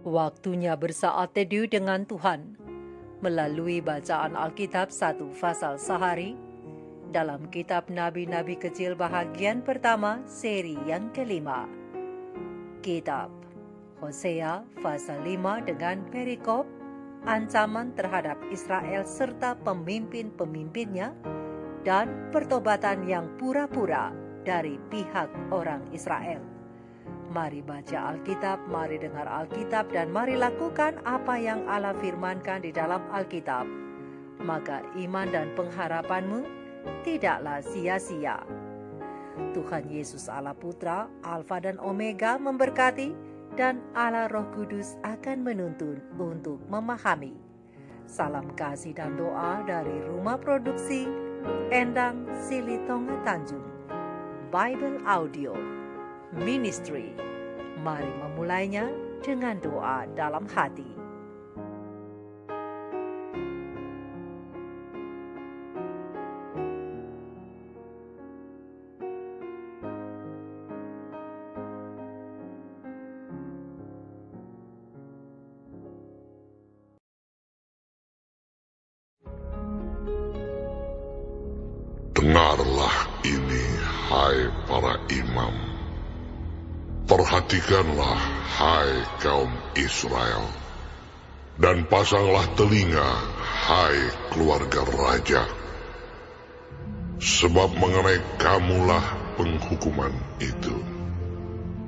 Waktunya bersaat teduh dengan Tuhan melalui bacaan Alkitab satu pasal sehari dalam kitab Nabi-Nabi Kecil bahagian pertama seri yang kelima. Kitab Hosea pasal 5 dengan perikop ancaman terhadap Israel serta pemimpin-pemimpinnya dan pertobatan yang pura-pura dari pihak orang Israel. Mari baca Alkitab, mari dengar Alkitab, dan mari lakukan apa yang Allah firmankan di dalam Alkitab. Maka iman dan pengharapanmu tidaklah sia-sia. Tuhan Yesus Allah Putra, Alfa dan Omega memberkati, dan Allah Roh Kudus akan menuntun untuk memahami. Salam kasih dan doa dari Rumah Produksi Endang Silitonga Tanjung Bible Audio Ministry. Mari memulainya dengan doa dalam hati. Dengarlah ini, hai para imam. Perhatikanlah, hai kaum Israel, dan pasanglah telinga, hai keluarga raja. Sebab mengenai kamulah penghukuman itu,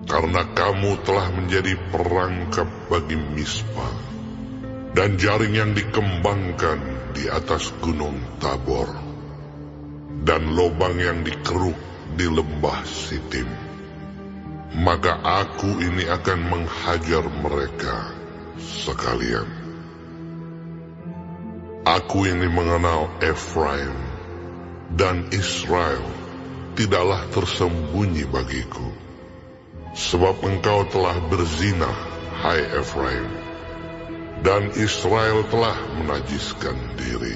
karena kamu telah menjadi perangkap bagi Mispa, dan jaring yang dikembangkan di atas gunung Tabor, dan lobang yang dikeruk di lembah Sitim. Maka aku ini akan menghajar mereka sekalian. Aku ini mengenal Efraim, dan Israel tidaklah tersembunyi bagiku. Sebab engkau telah berzinah, hai Efraim, dan Israel telah menajiskan diri.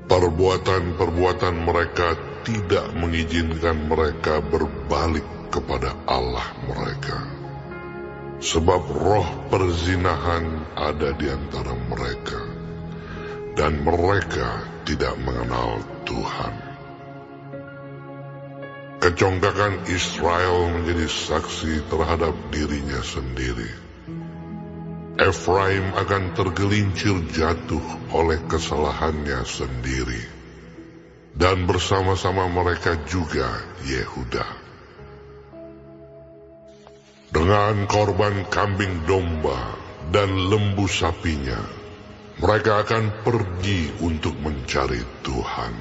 Perbuatan-perbuatan mereka tidak mengizinkan mereka berbalik kepada Allah mereka. Sebab roh perzinahan ada di antara mereka, dan mereka tidak mengenal Tuhan. Kecongkakan Israel menjadi saksi terhadap dirinya sendiri. Efraim akan tergelincir jatuh oleh kesalahannya sendiri, dan bersama-sama mereka juga Yehuda. Dengan korban kambing domba dan lembu sapinya, mereka akan pergi untuk mencari Tuhan,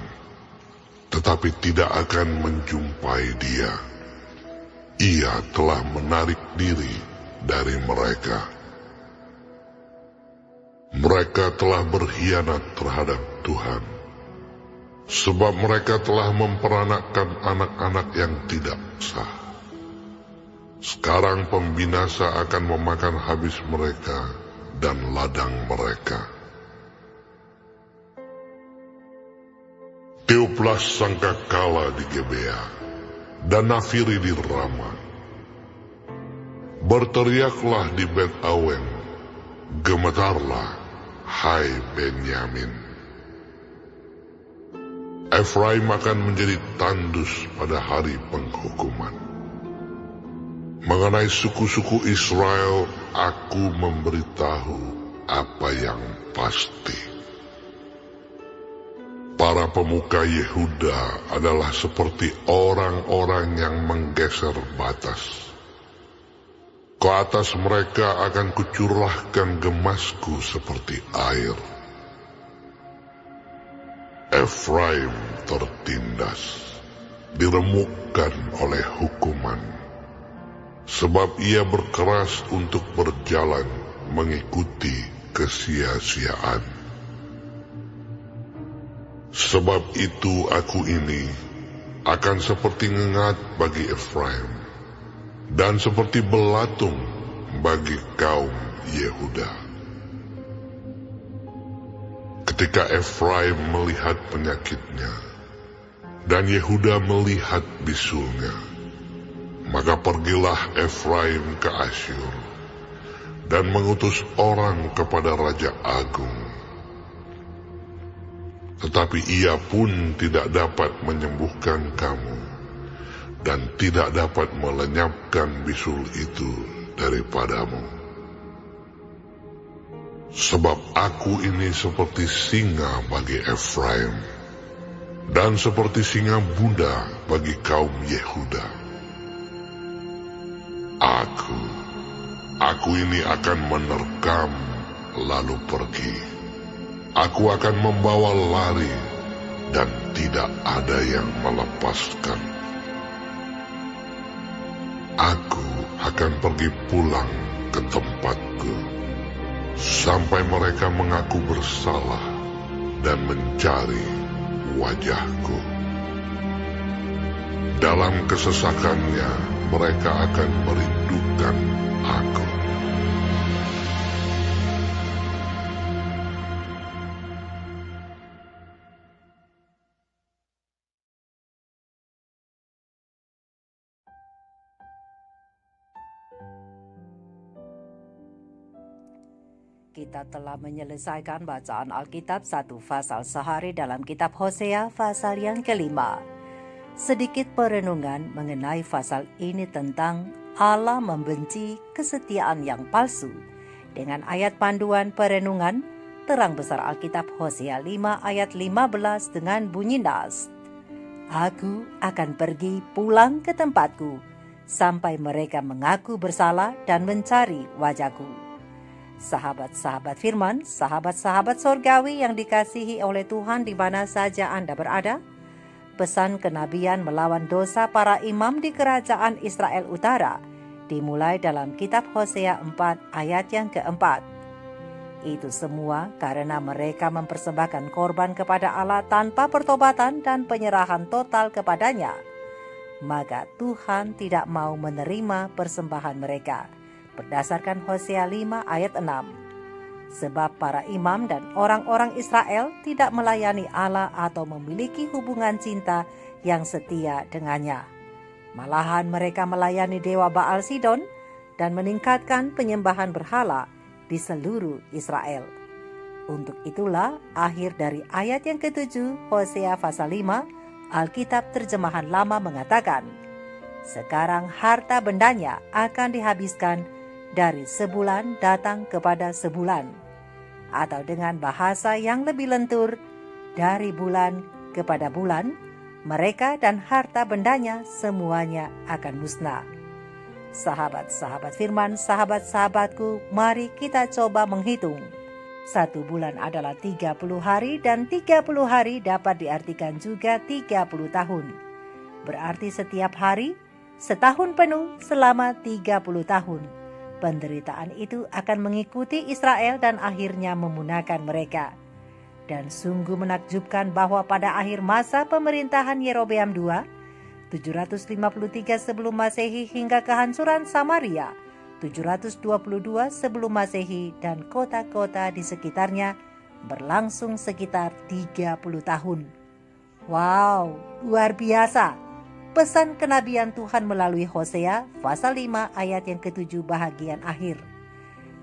tetapi tidak akan menjumpai Dia. Ia telah menarik diri dari mereka. Mereka telah berkhianat terhadap Tuhan, sebab mereka telah memperanakkan anak-anak yang tidak sah. Sekarang pembinasa akan memakan habis mereka dan ladang mereka. Tiuplah sangkakala di Gebea, dan nafiri di Rama. Berteriaklah di Bet Awen, gemetarlah, hai Benyamin. Efraim akan menjadi tandus pada hari penghukuman. Mengenai suku-suku Israel, aku memberitahu apa yang pasti. Para pemuka Yehuda adalah seperti orang-orang yang menggeser batas. Ke atas mereka akan kucurahkan gemasku seperti air. Efraim tertindas, diremukkan oleh hukuman, sebab ia berkeras untuk berjalan mengikuti kesia-siaan. Sebab itu aku ini akan seperti ngengat bagi Efraim, dan seperti belatung bagi kaum Yehuda. Ketika Efraim melihat penyakitnya, dan Yehuda melihat bisulnya, Maka pergilah Efraim ke Asyur dan mengutus orang kepada Raja Agung. Tetapi ia pun tidak dapat menyembuhkan kamu dan tidak dapat melenyapkan bisul itu daripadamu. Sebab aku ini seperti singa bagi Efraim dan seperti singa muda bagi kaum Yehuda. Aku ini akan menerkam lalu pergi. Aku akan membawa lari dan tidak ada yang melepaskan. Aku akan pergi pulang ke tempatku sampai mereka mengaku bersalah dan mencari wajahku. Dalam kesesakannya mereka akan merindukan aku. Kita telah menyelesaikan bacaan Alkitab satu fasal sehari dalam kitab Hosea fasal yang kelima. Sedikit perenungan mengenai fasal ini tentang Allah membenci kesetiaan yang palsu. Dengan ayat panduan perenungan, terang besar Alkitab Hosea 5 ayat 15 dengan bunyi nas. Aku akan pergi pulang ke tempatku, sampai mereka mengaku bersalah dan mencari wajahku. Sahabat-sahabat firman, sahabat-sahabat sorgawi yang dikasihi oleh Tuhan di mana saja Anda berada, pesan kenabian melawan dosa para imam di kerajaan Israel Utara dimulai dalam kitab Hosea 4 ayat yang keempat. Itu semua karena mereka mempersembahkan korban kepada Allah tanpa pertobatan dan penyerahan total kepadanya. Maka Tuhan tidak mau menerima persembahan mereka. Berdasarkan Hosea 5 ayat 6. Sebab para imam dan orang-orang Israel tidak melayani Allah atau memiliki hubungan cinta yang setia dengannya. Malahan mereka melayani dewa Baal Sidon dan meningkatkan penyembahan berhala di seluruh Israel. Untuk itulah akhir dari ayat yang ke-7 Hosea pasal 5 Alkitab terjemahan lama mengatakan, sekarang harta bendanya akan dihabiskan dari sebulan datang kepada sebulan, atau dengan bahasa yang lebih lentur, dari bulan kepada bulan, mereka dan harta bendanya semuanya akan musnah. Sahabat-sahabat firman, sahabat-sahabatku, mari kita coba menghitung. 1 bulan adalah 30 hari dan 30 hari dapat diartikan juga 30 tahun. Berarti setiap hari, setahun penuh selama 30 tahun. Penderitaan itu akan mengikuti Israel dan akhirnya memunahkan mereka. Dan sungguh menakjubkan bahwa pada akhir masa pemerintahan Yerobeam II, 753 sebelum Masehi hingga kehancuran Samaria, 722 sebelum Masehi dan kota-kota di sekitarnya berlangsung sekitar 30 tahun. Wow, luar biasa. Pesan kenabian Tuhan melalui Hosea pasal 5 ayat yang ke-7 bahagian akhir.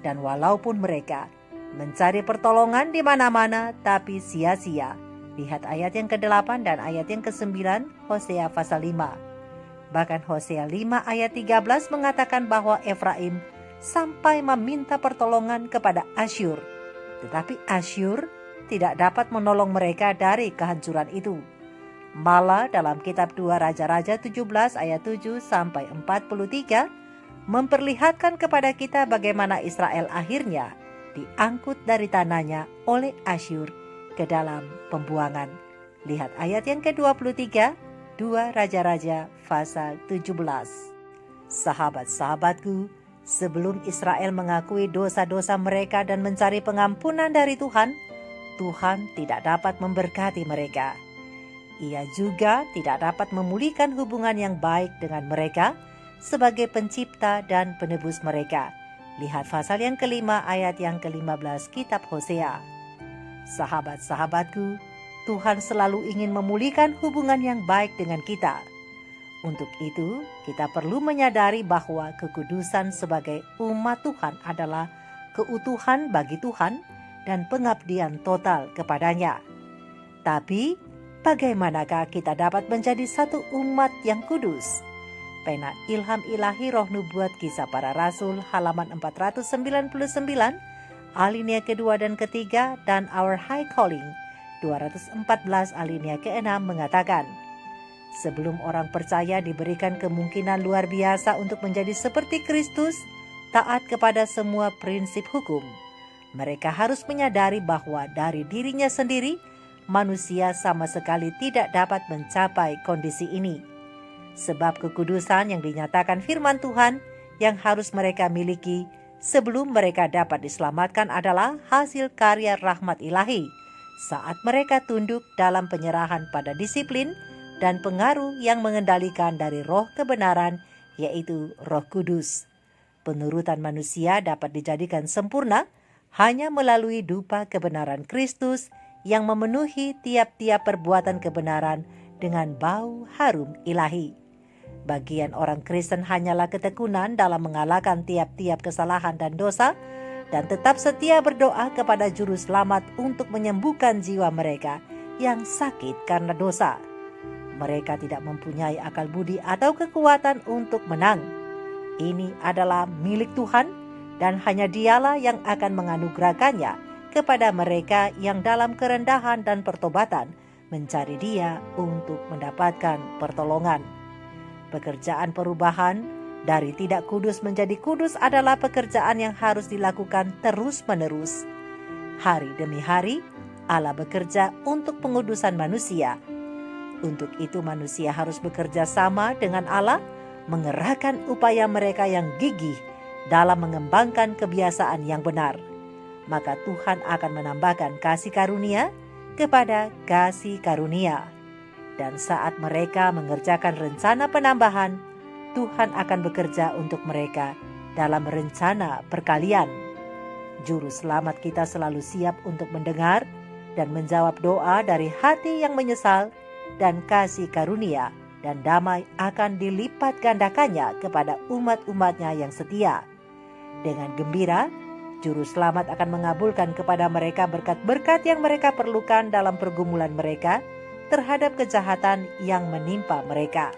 Dan walaupun mereka mencari pertolongan di mana-mana tapi sia-sia. Lihat ayat yang ke-8 dan ayat yang ke-9 Hosea pasal 5. Bahkan Hosea 5 ayat 13 mengatakan bahwa Efraim sampai meminta pertolongan kepada Asyur. Tetapi Asyur tidak dapat menolong mereka dari kehancuran itu. Malah dalam kitab 2 Raja-Raja 17 ayat 7 sampai 43 memperlihatkan kepada kita bagaimana Israel akhirnya diangkut dari tanahnya oleh Asyur ke dalam pembuangan. Lihat ayat yang ke-23, 2 Raja-Raja pasal 17. Sahabat-sahabatku, sebelum Israel mengakui dosa-dosa mereka dan mencari pengampunan dari Tuhan, Tuhan tidak dapat memberkati mereka. Ia juga tidak dapat memulihkan hubungan yang baik dengan mereka sebagai pencipta dan penebus mereka. Lihat pasal yang kelima ayat yang ke-15 kitab Hosea. Sahabat-sahabatku, Tuhan selalu ingin memulihkan hubungan yang baik dengan kita. Untuk itu, kita perlu menyadari bahwa kekudusan sebagai umat Tuhan adalah keutuhan bagi Tuhan dan pengabdian total kepadanya. Tapi, bagaimanakah kita dapat menjadi satu umat yang kudus? Pena Ilham Ilahi Roh Nubuat Kisah Para Rasul halaman 499, alinea kedua dan ketiga, dan Our High Calling 214 alinea ke-6 mengatakan, sebelum orang percaya diberikan kemungkinan luar biasa untuk menjadi seperti Kristus, taat kepada semua prinsip hukum, mereka harus menyadari bahwa dari dirinya sendiri, manusia sama sekali tidak dapat mencapai kondisi ini. Sebab kekudusan yang dinyatakan firman Tuhan yang harus mereka miliki sebelum mereka dapat diselamatkan adalah hasil karya rahmat ilahi saat mereka tunduk dalam penyerahan pada disiplin dan pengaruh yang mengendalikan dari roh kebenaran, yaitu Roh Kudus. Penurutan manusia dapat dijadikan sempurna hanya melalui dupa kebenaran Kristus yang memenuhi tiap-tiap perbuatan kebenaran dengan bau harum ilahi. Bagian orang Kristen hanyalah ketekunan dalam mengalahkan tiap-tiap kesalahan dan dosa, dan tetap setia berdoa kepada Juru Selamat untuk menyembuhkan jiwa mereka yang sakit karena dosa. Mereka tidak mempunyai akal budi atau kekuatan untuk menang. Ini adalah milik Tuhan, dan hanya Dialah yang akan menganugerahkannya kepada mereka yang dalam kerendahan dan pertobatan mencari Dia untuk mendapatkan pertolongan. Pekerjaan perubahan dari tidak kudus menjadi kudus adalah pekerjaan yang harus dilakukan terus-menerus. Hari demi hari, Allah bekerja untuk pengudusan manusia. Untuk itu manusia harus bekerja sama dengan Allah, mengerahkan upaya mereka yang gigih dalam mengembangkan kebiasaan yang benar. Maka Tuhan akan menambahkan kasih karunia kepada kasih karunia. Dan saat mereka mengerjakan rencana penambahan, Tuhan akan bekerja untuk mereka dalam rencana perkalian. Juru Selamat kita selalu siap untuk mendengar dan menjawab doa dari hati yang menyesal, dan kasih karunia dan damai akan dilipat gandakannya kepada umat-umatnya yang setia. Dengan gembira, Juru Selamat akan mengabulkan kepada mereka berkat-berkat yang mereka perlukan dalam pergumulan mereka terhadap kejahatan yang menimpa mereka.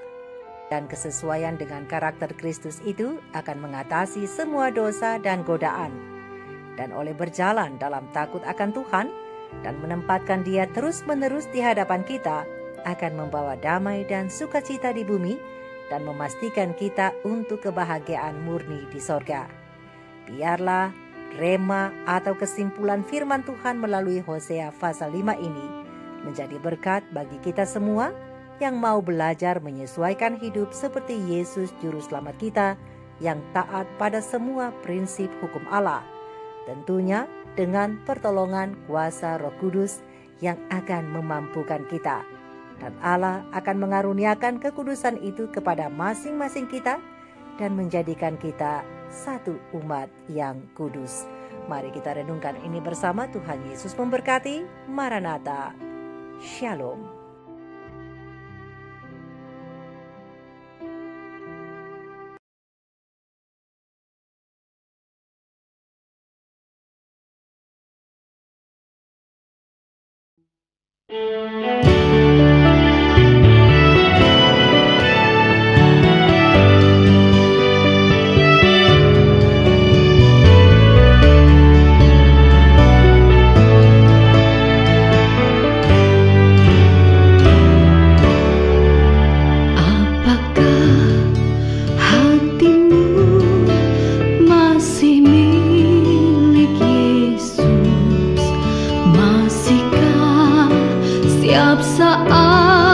Dan kesesuaian dengan karakter Kristus itu akan mengatasi semua dosa dan godaan. Dan oleh berjalan dalam takut akan Tuhan dan menempatkan Dia terus-menerus di hadapan kita, akan membawa damai dan sukacita di bumi dan memastikan kita untuk kebahagiaan murni di sorga. Biarlah rema atau kesimpulan firman Tuhan melalui Hosea pasal 5 ini menjadi berkat bagi kita semua yang mau belajar menyesuaikan hidup seperti Yesus Juru Selamat kita yang taat pada semua prinsip hukum Allah. Tentunya dengan pertolongan kuasa Roh Kudus yang akan memampukan kita. Dan Allah akan mengaruniakan kekudusan itu kepada masing-masing kita dan menjadikan kita satu umat yang kudus. Mari kita renungkan ini bersama. Tuhan Yesus memberkati. Maranatha. Shalom. Setiap saat